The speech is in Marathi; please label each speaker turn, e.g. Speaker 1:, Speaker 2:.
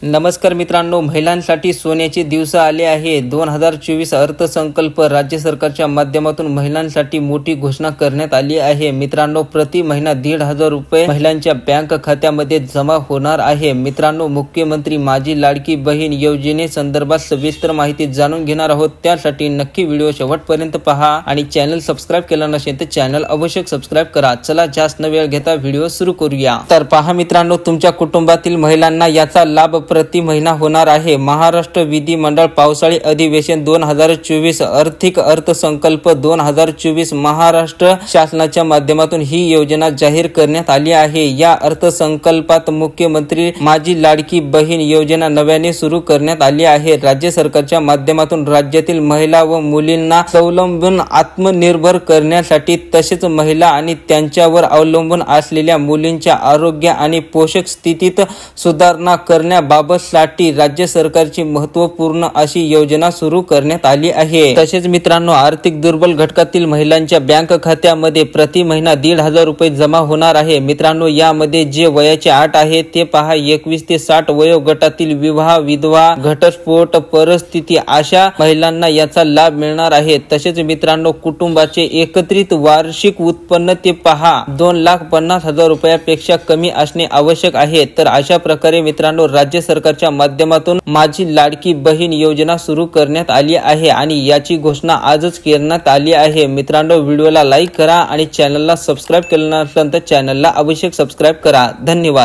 Speaker 1: नमस्कार मित्रांनो, महिलांसाठी सोन्याचे दिवस आले आहे। 2024 अर्थसंकल्प राज्य सरकारच्या माध्यमातून महिलांसाठी मोठी घोषणा करण्यात आली आहे। मित्रांनो, प्रति महिना 1,500 रुपये महिलांच्या बँक खात्यामध्ये जमा होणार आहे। मित्रांनो, मुख्यमंत्री माझी लाडकी बहीण योजनेसंदर्भात सविस्तर माहिती जाणून घेणार आहोत। त्यासाठी नक्की व्हिडिओ शेवटपर्यंत पहा आणि चॅनल सबस्क्राइब केला नसेल तर चॅनल अवश्य सबस्क्राइब करा। चला जास्त न वेळ घेता व्हिडिओ सुरू करूया। तर पहा मित्रांनो, तुमच्या कुटुंबातील महिलांना याचा लाभ प्रति महिना होणार आहे। महाराष्ट्र विधिमंडळ पावसाळी अधिवेशन 2024 आर्थिक अर्थसंकल्प 2024 महाराष्ट्र शासनाच्या माध्यमातून ही योजना जाहीर करण्यात आली आहे। या अर्थसंकल्पात मुख्यमंत्री माझी लाडकी बहीण योजना नव्याने सुरू करण्यात आली आहे। राज्य सरकारच्या माध्यमातून राज्यातील महिला व मुलींना स्वावलंबून आत्मनिर्भर करण्यासाठी तसेच महिला आणि त्यांच्यावर अवलंबून असलेल्या मुलींच्या आरोग्य आणि पोषक स्थितीत सुधारणा करण्याबाबत साठी राज्य सरकारची महत्त्वपूर्ण अशी योजना सुरू करण्यात आली आहे। तसेच मित्रांनो, आर्थिक दुर्बल घटकातील महिलांच्या बँक खात्यामध्ये प्रति महिना 1,500 रुपये जमा होणार आहे। मित्रांनो, यामध्ये जे वयाचे अट आहे ते पहा, 21 ते 60 वयोगटातील विवाह, विधवा, घटस्फोट परिस्थिती अशा महिलांना याचा लाभ मिळणार आहे। तसेच मित्रांनो, कुटुंबाचे एकत्रित वार्षिक उत्पन्न ते पहा 2,50,000 रुपयापेक्षा कमी असणे आवश्यक आहे। तर अशा प्रकारे मित्रांनो, राज्य सरकारच्या माध्यमातून माझी लाडकी बहीण योजना सुरू करण्यात आली आहे आणि याची घोषणा आजच करण्यात आली आहे। मित्रांनो, व्हिडिओला लाईक करा आणि चॅनलला सबस्क्राइब केलं नसेल तर चॅनलला अवश्य सबस्क्राइब करा। धन्यवाद।